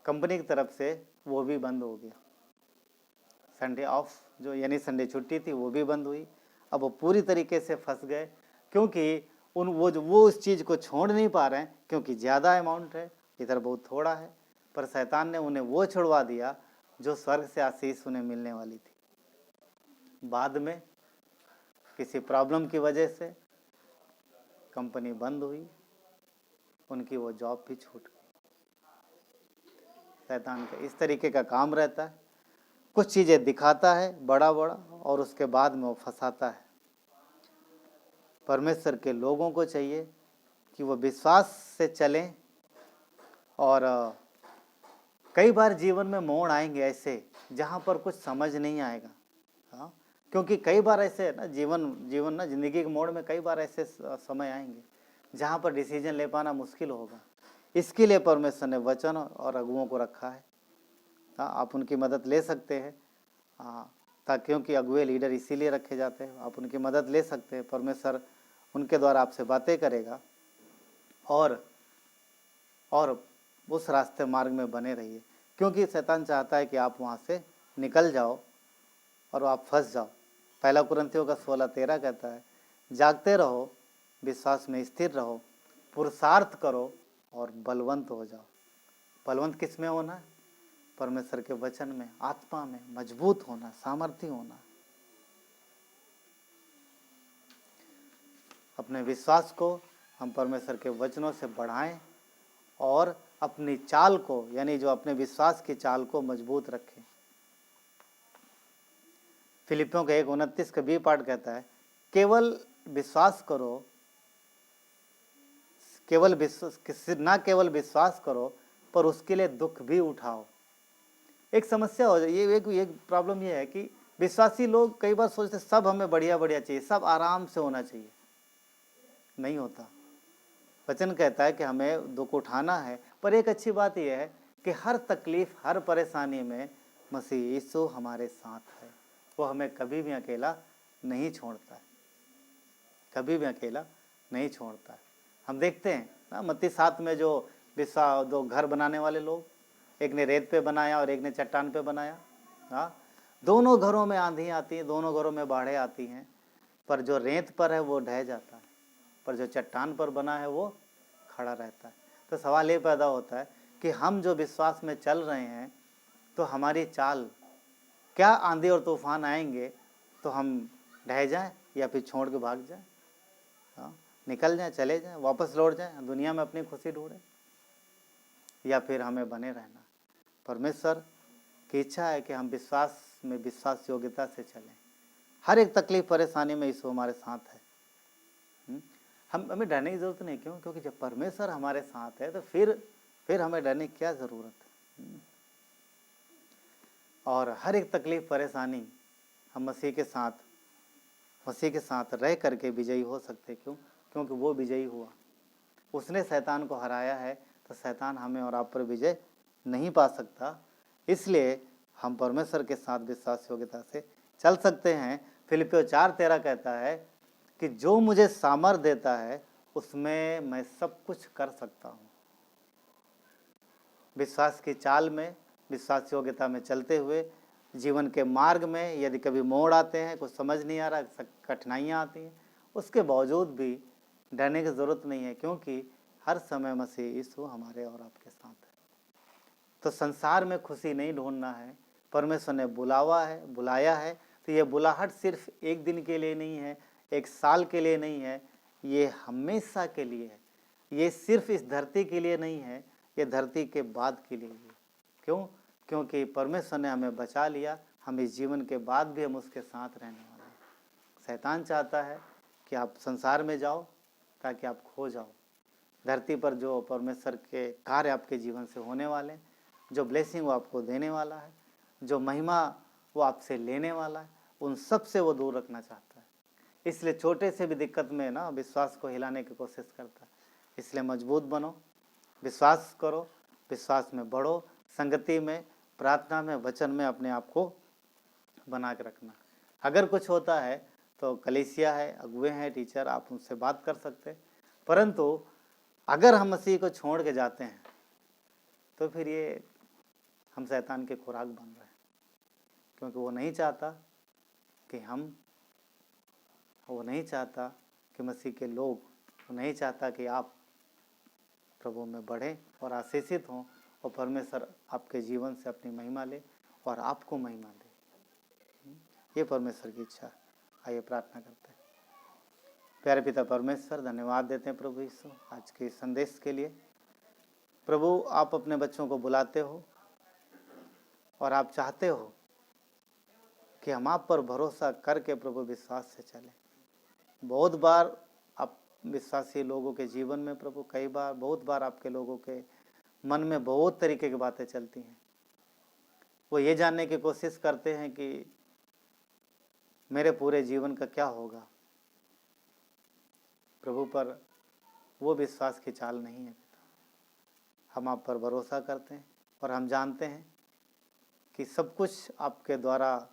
कंपनी की तरफ से, वो भी बंद हो गया। संडे ऑफ जो यानी संडे छुट्टी थी वो भी बंद हुई। अब वो पूरी तरीके से फंस गए, क्योंकि वो उस चीज़ को छोड़ नहीं पा रहे हैं, क्योंकि ज़्यादा अमाउंट है, इधर बहुत थोड़ा है। पर शैतान ने उन्हें वो छुड़वा दिया जो स्वर्ग से आशीष उन्हें मिलने वाली थी। बाद में किसी प्रॉब्लम की वजह से कंपनी बंद हुई, उनकी वो जॉब भी छूट गई। शैतान का इस तरीके का काम रहता है, कुछ चीज़ें दिखाता है बड़ा बड़ा और उसके बाद में वो फंसाता है। परमेश्वर के लोगों को चाहिए कि वो विश्वास से चलें। और कई बार जीवन में मोड़ आएंगे ऐसे जहाँ पर कुछ समझ नहीं आएगा। हाँ, क्योंकि कई बार ऐसे है ना, जीवन ना, जिंदगी के मोड़ में कई बार ऐसे समय आएंगे जहाँ पर डिसीजन ले पाना मुश्किल होगा। इसके लिए परमेश्वर ने वचन और अगुओं को रखा है। हाँ, आप उनकी मदद ले सकते हैं। हाँ, ताकि क्योंकि अगुए लीडर इसीलिए रखे जाते हैं, आप उनकी मदद ले सकते हैं। परमेश्वर उनके द्वारा आपसे बातें करेगा और उस रास्ते मार्ग में बने रहिए, क्योंकि शैतान चाहता है कि आप वहाँ से निकल जाओ और आप फंस जाओ। 1 कुरिन्थियों का 16:13 कहता है, जागते रहो, विश्वास में स्थिर रहो, पुरुषार्थ करो और बलवंत हो जाओ। बलवंत किस में होना है? परमेश्वर के वचन में, आत्मा में मजबूत होना, सामर्थ्य होना। अपने विश्वास को हम परमेश्वर के वचनों से बढ़ाएं और अपनी चाल को, यानी जो अपने विश्वास की चाल को मजबूत रखें। फिलिपियों के 1:29 का 20 पाठ कहता है, केवल विश्वास करो, ना केवल विश्वास करो पर उसके लिए दुख भी उठाओ। एक समस्या हो जाए, ये एक प्रॉब्लम ये है कि विश्वासी लोग कई बार सोचते सब हमें बढ़िया बढ़िया चाहिए, सब आराम से होना चाहिए। नहीं होता। वचन कहता है कि हमें दुख उठाना है, पर एक अच्छी बात यह है कि हर तकलीफ, हर परेशानी में मसीह यीशु हमारे साथ है। वो हमें कभी भी अकेला नहीं छोड़ता है, कभी भी अकेला नहीं छोड़ता है। हम देखते हैं ना, मत्ती 7 में जो दो घर बनाने वाले लोग, एक ने रेत पे बनाया और एक ने चट्टान पे बनाया। हाँ, दोनों घरों में आंधी आती है, दोनों घरों में बाढ़ें आती हैं, पर जो रेत पर है वो ढह जाता है, पर जो चट्टान पर बना है वो खड़ा रहता है। तो सवाल ये पैदा होता है कि हम जो विश्वास में चल रहे हैं, तो हमारी चाल क्या, आंधी और तूफान आएंगे तो हम ढह जाएं या फिर छोड़ के भाग जाएं? हाँ, निकल जाएं, चले जाएं, वापस लौट जाएं, दुनिया में अपनी खुशी ढूंढें, या फिर हमें बने रहना? परमेश्वर की इच्छा है कि हम विश्वास में विश्वास योग्यता से चलें। हर एक तकलीफ परेशानी में यीशु हमारे साथ है। हमें डरने की जरूरत नहीं। क्यों? क्योंकि जब परमेश्वर हमारे साथ है तो फिर हमें डरने की क्या जरूरत है। और हर एक तकलीफ परेशानी हम मसीह के साथ रह करके विजयी हो सकते। क्यों? क्योंकि वो विजयी हुआ, उसने शैतान को हराया है, तो शैतान हमें और आप पर विजय नहीं पा सकता। इसलिए हम परमेश्वर के साथ विश्वास योग्यता से चल सकते हैं। फिलिपियों 4:13 कहता है कि जो मुझे सामर्थ देता है उसमें मैं सब कुछ कर सकता हूँ। विश्वास की चाल में, विश्वास योग्यता में चलते हुए जीवन के मार्ग में यदि कभी मोड़ आते हैं, कुछ समझ नहीं आ रहा, कठिनाइयाँ आती हैं, उसके बावजूद भी डरने की ज़रूरत नहीं है, क्योंकि हर समय मसीह यीशु हमारे और आपके साथ है। तो संसार में खुशी नहीं ढूंढना है। परमेश्वर ने बुलाया है, तो ये बुलाहट सिर्फ एक दिन के लिए नहीं है, एक साल के लिए नहीं है, ये हमेशा के लिए है। ये सिर्फ इस धरती के लिए नहीं है, ये धरती के बाद के लिए है। क्यों? क्योंकि परमेश्वर ने हमें बचा लिया, हम इस जीवन के बाद भी हम उसके साथ रहने वाले हैं। शैतान चाहता है कि आप संसार में जाओ ताकि आप खो जाओ। धरती पर जो परमेश्वर के कार्य आपके जीवन से होने वाले हैं, जो ब्लेसिंग वो आपको देने वाला है, जो महिमा वो आपसे लेने वाला है, उन सब से वो दूर रखना चाहता है। इसलिए छोटे से भी दिक्कत में ना विश्वास को हिलाने की कोशिश करता है। इसलिए मजबूत बनो, विश्वास करो, विश्वास में बढ़ो, संगति में, प्रार्थना में, वचन में अपने आप को बना के रखना। अगर कुछ होता है तो कलीसिया है, अगुवे हैं, टीचर, आप उनसे बात कर सकते हैं। परंतु अगर हम मसीह को छोड़ के जाते हैं तो फिर ये हम शैतान के खुराक बन रहे हैं, क्योंकि वो नहीं चाहता कि मसीह के लोग, वो नहीं चाहता कि आप प्रभु में बढ़ें और आशीषित हों और परमेश्वर आपके जीवन से अपनी महिमा ले और आपको महिमा दे। ये परमेश्वर की इच्छा है। आइए प्रार्थना करते हैं। प्यारे पिता परमेश्वर, धन्यवाद देते हैं प्रभु यीशु आज के संदेश के लिए। प्रभु, आप अपने बच्चों को बुलाते हो और आप चाहते हो कि हम आप पर भरोसा करके प्रभु विश्वास से चलें। बहुत बार आप विश्वासी लोगों के जीवन में प्रभु बहुत बार आपके लोगों के मन में बहुत तरीके की बातें चलती हैं। वो ये जानने की कोशिश करते हैं कि मेरे पूरे जीवन का क्या होगा। प्रभु, पर वो विश्वास की चाल नहीं है पिता। हम आप पर भरोसा करते हैं और हम जानते हैं कि सब कुछ आपके द्वारा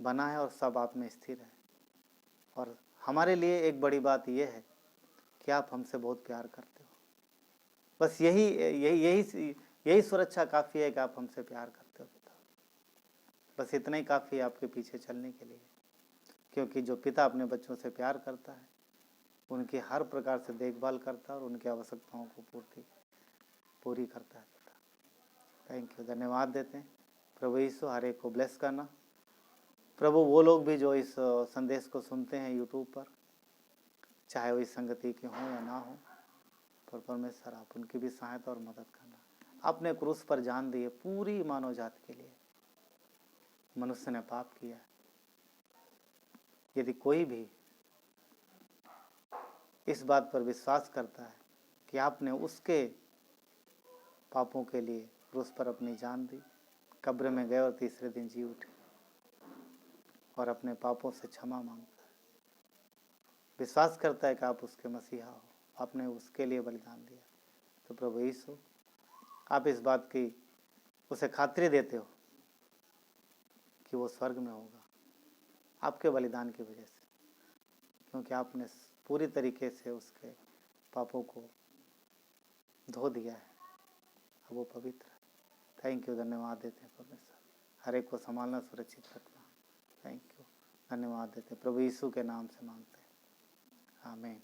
बना है और सब आप में स्थिर है। और हमारे लिए एक बड़ी बात यह है कि आप हमसे बहुत प्यार करते हो। बस यही सुरक्षा काफ़ी है कि आप हमसे प्यार करते हो पिता। बस इतना ही काफ़ी है आपके पीछे चलने के लिए, क्योंकि जो पिता अपने बच्चों से प्यार करता है उनकी हर प्रकार से देखभाल करता है और उनकी आवश्यकताओं को पूरी करता है पिता। थैंक यू, धन्यवाद देते हैं प्रभु यीशु। हर एक को ब्लेस करना प्रभु। वो लोग भी जो इस संदेश को सुनते हैं यूट्यूब पर, चाहे वो इस संगति के हों या ना हो, पर परमेश्वर आप उनकी भी सहायता और मदद करना। आपने क्रूस पर जान दी है पूरी मानव जाति के लिए। मनुष्य ने पाप किया, यदि कोई भी इस बात पर विश्वास करता है कि आपने उसके पापों के लिए क्रूस पर अपनी जान दी, कब्र में गए और तीसरे दिन जी उठे और अपने पापों से क्षमा मांगता है, विश्वास करता है कि आप उसके मसीहा हो, आपने उसके लिए बलिदान दिया, तो प्रभु यीशु आप इस बात की उसे खातिरी देते हो कि वो स्वर्ग में होगा आपके बलिदान की वजह से, क्योंकि आपने पूरी तरीके से उसके पापों को धो दिया है। अब वो पवित्र है। थैंक यू, धन्यवाद देते हैं परमेश्वर। हर एक को संभालना, सुरक्षित रखना। थैंक यू, धन्यवाद देते हैं प्रभु यीशु के नाम से मांगते हैं, आमीन।